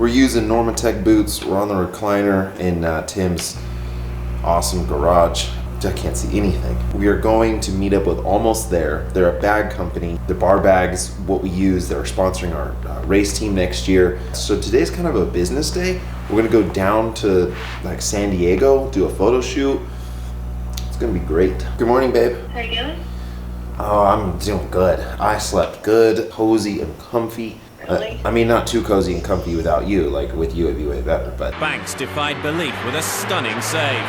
We're using Normatec boots. We're on the recliner in Tim's awesome garage. I can't see anything. We are going to meet up with Almost There. They're a bag company. The bar bags, what we use, they're sponsoring our race team next year. So today's kind of a business day. We're gonna go down to like San Diego, do a photo shoot. It's gonna be great. Good morning, babe. How you doing? Oh, I'm doing good. I slept good, cozy and comfy. Really? I mean, not too cozy and comfy without you. Like with you, it'd be way better, but. Banks defied belief with a stunning save.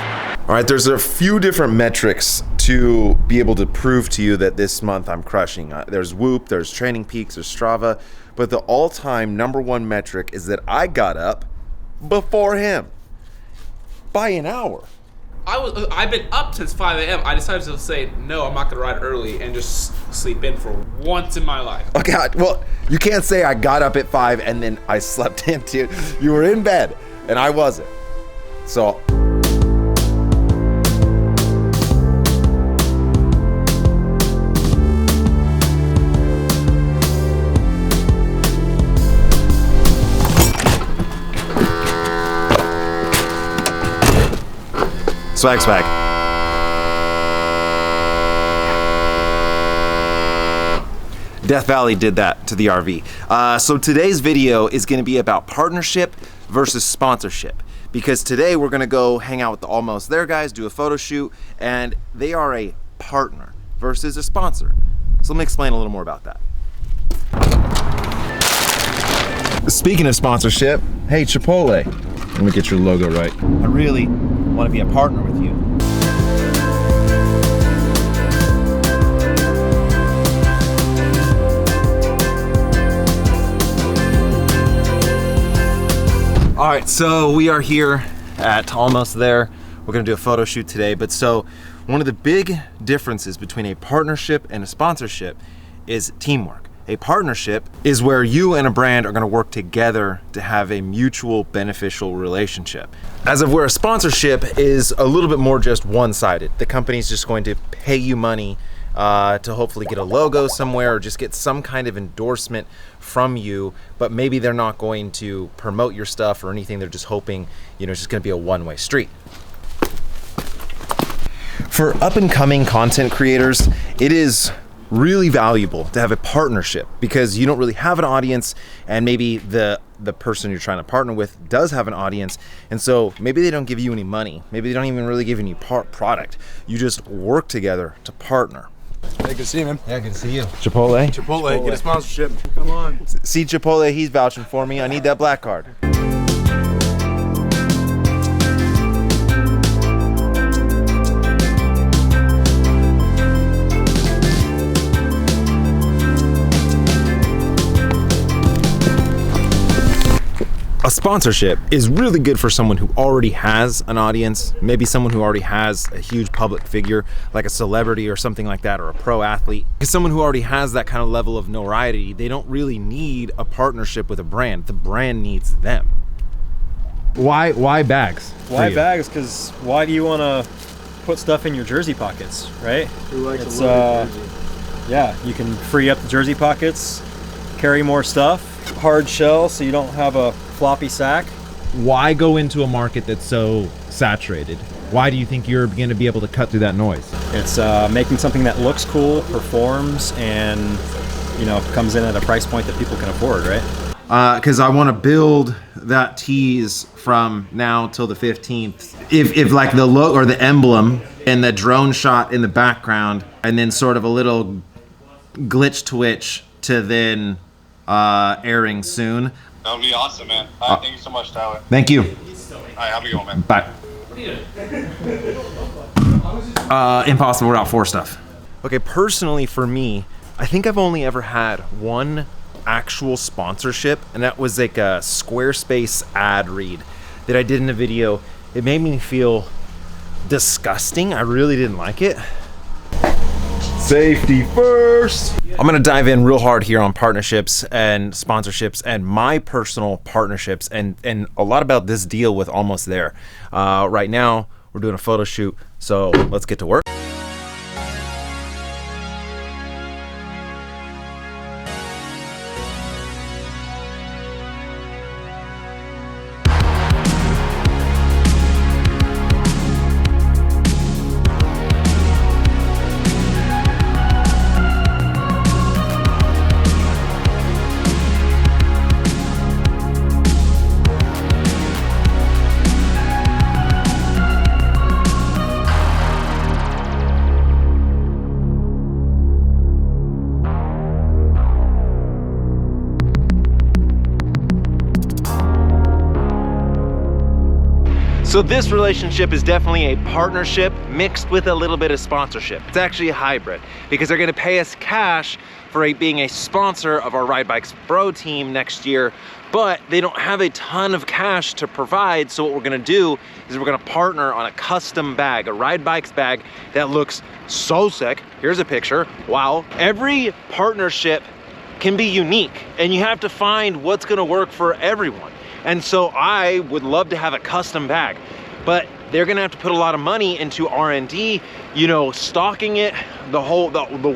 All right, there's a few different metrics to be able to prove to you that this month I'm crushing. There's YUUT, there's Training Peaks, there's Strava, but the all-time #1 metric is that I got up before him by an hour. I've been up since 5 a.m. I decided to say, no, I'm not gonna ride early and just sleep in for once in my life. Okay, well, you can't say I got up at 5 and then I slept in too. You were in bed and I wasn't. So. Swag, swag. Death Valley did that to the RV. So today's video is gonna be about partnership versus sponsorship. Because today we're gonna go hang out with the Almost There guys, do a photo shoot, and they are a partner versus a sponsor. So let me explain a little more about that. Speaking of sponsorship, hey Chipotle, let me get your logo right. I really want to be a partner with you. All right, so we are here at Almost There. We're gonna do a photo shoot today, but so one of the big differences between a partnership and a sponsorship is teamwork. A partnership is where you and a brand are gonna work together to have a mutual beneficial relationship. As of where a sponsorship is a little bit more just one-sided. The company's just going to pay you money to hopefully get a logo somewhere or just get some kind of endorsement from you, but maybe they're not going to promote your stuff or anything. They're just hoping, you know, it's just gonna be a one-way street. For up-and-coming content creators, it is really valuable to have a partnership because you don't really have an audience, and maybe the person you're trying to partner with does have an audience, and so maybe they don't give you any money, maybe they don't even really give you any product. You just work together to partner. Hey, good to see you, man. Yeah, good to see you. Chipotle? Chipotle, get a sponsorship. Come on. See Chipotle, he's vouching for me. I need that black card. A sponsorship is really good for someone who already has an audience, maybe someone who already has a huge public figure, like a celebrity or something like that, or a pro athlete. Because someone who already has that kind of level of notoriety, they don't really need a partnership with a brand. The brand needs them. Why bags? Why bags? Because why do you want to put stuff in your jersey pockets, right? It's yeah, you can free up the jersey pockets, carry more stuff, hard shell so you don't have a floppy sack. Why go into a market that's so saturated? Why do you think you're going to be able to cut through that noise? It's making something that looks cool, performs, and you know, comes in at a price point that people can afford, right? Because I want to build that tease from now till the 15th. If like the logo or the emblem and the drone shot in the background, and then sort of a little glitch twitch to then airing soon. That would be awesome, man. Thank you so much, Tyler. Thank you. All right, have a good one, man. Bye. Impossible Route 4 stuff. Okay, personally for me, I think I've only ever had one actual sponsorship, and that was like a Squarespace ad read that I did in a video. It made me feel disgusting. I really didn't like it. Safety first. I'm gonna dive in real hard here on partnerships and sponsorships and my personal partnerships and a lot about this deal with Almost There. Right now, we're doing a photo shoot, so let's get to work. So this relationship is definitely a partnership mixed with a little bit of sponsorship. It's actually a hybrid because they're gonna pay us cash for being a sponsor of our Ride Bikes Bro team next year, but they don't have a ton of cash to provide. So what we're gonna do is we're gonna partner on a custom bag, a Ride Bikes bag that looks so sick. Here's a picture, wow. Every partnership can be unique and you have to find what's gonna work for everyone. And so I would love to have a custom bag, but they're gonna have to put a lot of money into R&D, you know, stocking it, the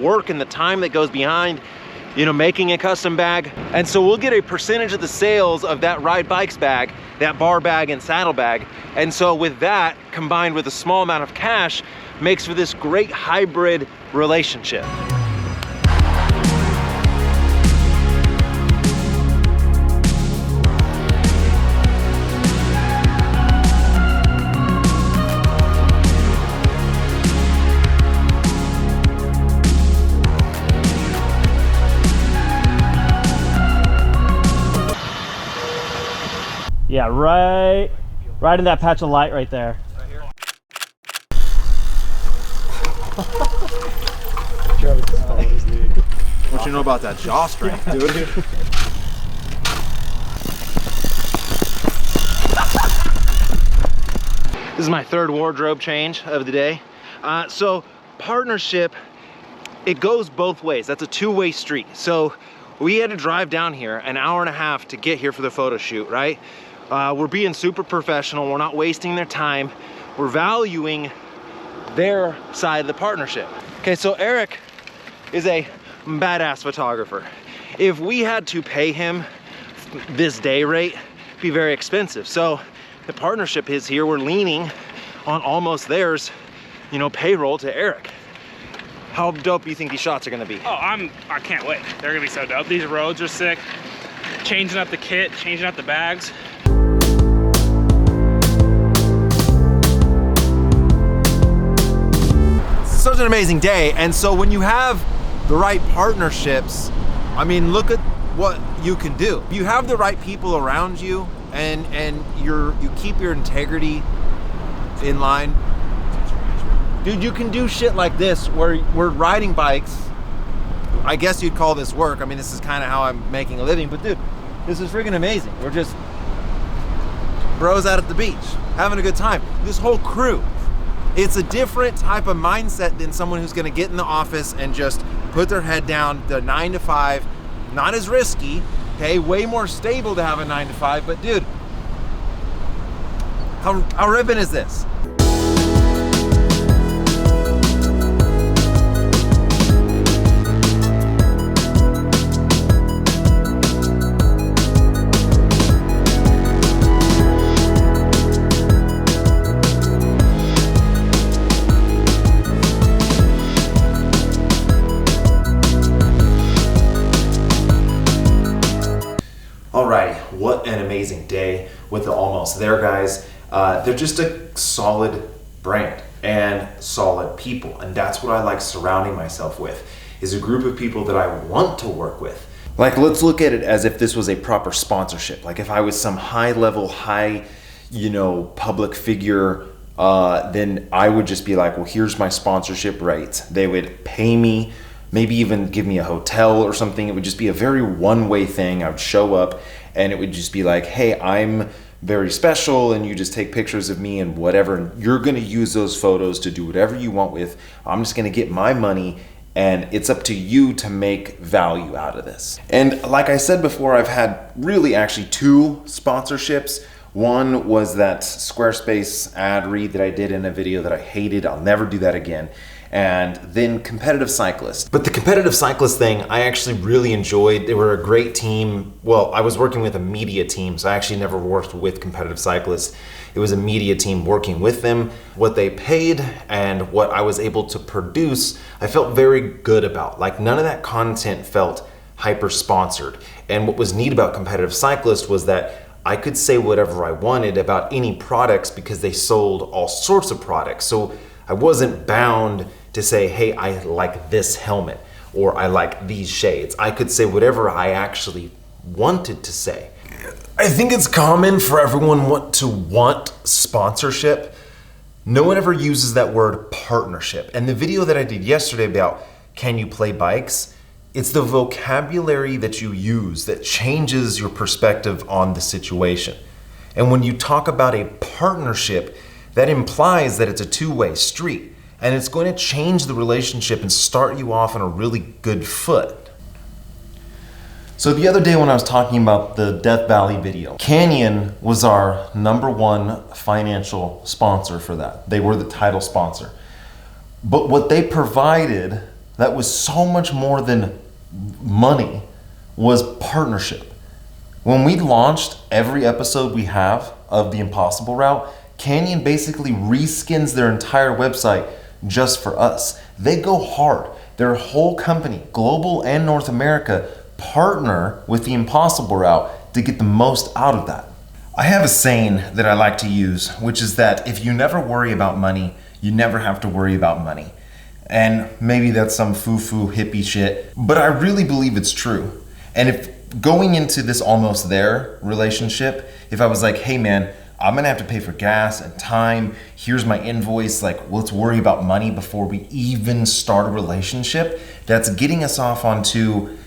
work and the time that goes behind, you know, making a custom bag. And so we'll get a percentage of the sales of that Ride Bikes bag, that bar bag and saddle bag. And so with that, combined with a small amount of cash, makes for this great hybrid relationship. Yeah, right in that patch of light right there. Right here? What you know about that jaw strength, dude? This is my third wardrobe change of the day. So partnership, it goes both ways. That's a two-way street. So we had to drive down here an hour and a half to get here for the photo shoot, right? We're being super professional. We're not wasting their time. We're valuing their side of the partnership. Okay, so Eric is a badass photographer. If we had to pay him this day rate, it'd be very expensive. So the partnership is here. We're leaning on almost theirs, you know, payroll to Eric. How dope do you think these shots are gonna be? Oh, I can't wait. They're gonna be so dope. These roads are sick. Changing up the kit, changing up the bags. Such an amazing day. And so when you have the right partnerships, I mean, look at what you can do. You have the right people around you and you keep your integrity in line. Dude, you can do shit like this where we're riding bikes. I guess you'd call this work. I mean, this is kind of how I'm making a living, but dude, this is freaking amazing. We're just bros out at the beach, having a good time. This whole crew, it's a different type of mindset than someone who's gonna get in the office and just put their head down, the 9 to 5, not as risky, okay, way more stable to have a 9 to 5, but dude, how ripping is this? Alrighty, what an amazing day with the Almost There guys. They're just a solid brand and solid people, and that's what I like surrounding myself with, is a group of people that I want to work with. Like, let's look at it as if this was a proper sponsorship. Like if I was some high level, you know, public figure, then I would just be like, well, here's my sponsorship rates. They would pay me, maybe even give me a hotel or something. It would just be a very one-way thing. I would show up and it would just be like, hey, I'm very special and you just take pictures of me and whatever, and you're gonna use those photos to do whatever you want with. I'm just gonna get my money and it's up to you to make value out of this. And like I said before, I've had really actually 2 sponsorships. One was that Squarespace ad read that I did in a video that I hated. I'll never do that again. And then Competitive Cyclist. But the Competitive Cyclist thing, I actually really enjoyed. They were a great team. Well, I was working with a media team, so I actually never worked with Competitive Cyclist. It was a media team working with them. What they paid and what I was able to produce, I felt very good about. Like, none of that content felt hyper sponsored. And what was neat about Competitive Cyclist was that I could say whatever I wanted about any products because they sold all sorts of products. So I wasn't bound to say, hey, I like this helmet or I like these shades. I could say whatever I actually wanted to say. I think it's common for everyone to want sponsorship. No one ever uses that word partnership. And the video that I did yesterday about can you play bikes, it's the vocabulary that you use that changes your perspective on the situation. And when you talk about a partnership, that implies that it's a two-way street. And it's going to change the relationship and start you off on a really good foot. So the other day when I was talking about the Death Valley video, Canyon was our #1 financial sponsor for that. They were the title sponsor. But what they provided that was so much more than money was partnership. When we launched every episode we have of the Impossible Route, Canyon basically reskins their entire website just for us. They go hard. Their whole company, global and North America, partner with the Impossible Route to get the most out of that. I have a saying that I like to use, which is that if you never worry about money, you never have to worry about money. And maybe that's some foo-foo hippie shit, but I really believe it's true. And if going into this almost there relationship, if I was like, hey man, I'm gonna have to pay for gas and time, here's my invoice, like let's worry about money before we even start a relationship, that's getting us off onto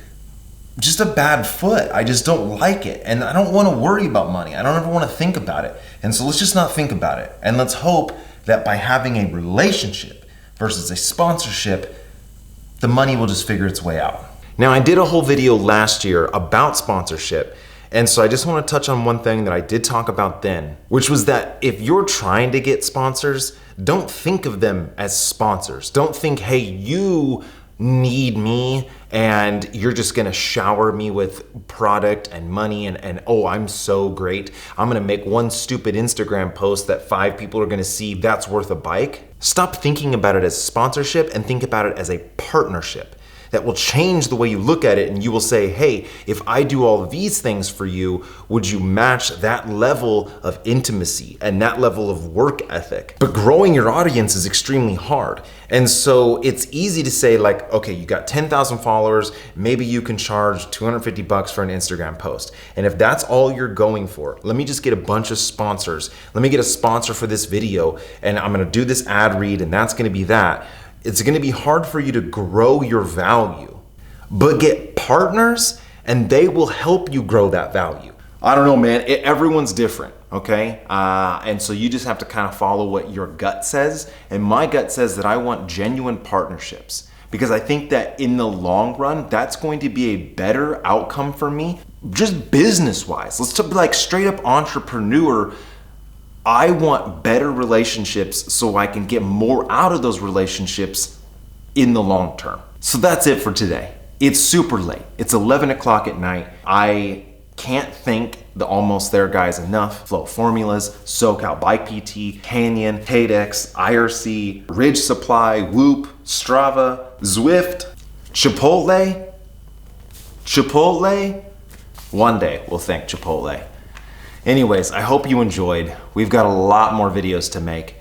just a bad foot. I just don't like it. And I don't want to worry about money. I don't ever want to think about it. And so let's just not think about it. And let's hope that by having a relationship versus a sponsorship, the money will just figure its way out. Now, I did a whole video last year about sponsorship. And so I just want to touch on one thing that I did talk about then, which was that if you're trying to get sponsors, don't think of them as sponsors. Don't think, hey, you need me and you're just gonna shower me with product and money and oh, I'm so great. I'm gonna make one stupid Instagram post that 5 people are gonna see, that's worth a bike. Stop thinking about it as sponsorship and think about it as a partnership. That will change the way you look at it, and you will say, hey, if I do all of these things for you, would you match that level of intimacy and that level of work ethic? But growing your audience is extremely hard. And so it's easy to say like, okay, you got 10,000 followers, maybe you can charge $250 for an Instagram post. And if that's all you're going for, let me just get a bunch of sponsors. Let me get a sponsor for this video, and I'm gonna do this ad read, and that's gonna be that. It's gonna be hard for you to grow your value, but get partners and they will help you grow that value. I don't know, man, everyone's different, okay? And so you just have to kind of follow what your gut says. And my gut says that I want genuine partnerships because I think that in the long run, that's going to be a better outcome for me, just business-wise. Let's talk like straight up entrepreneur. I want better relationships so I can get more out of those relationships in the long term. So that's it for today. It's super late. It's 11 o'clock at night. I can't thank the Almost There guys enough. Flow Formulas, SoCal Bike PT, Canyon, Haydex, IRC, Ridge Supply, YUUT, Strava, Zwift, Chipotle. One day we'll thank Chipotle. Anyways, I hope you enjoyed. We've got a lot more videos to make.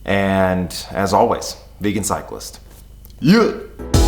And as always, vegan cyclist. YUUT!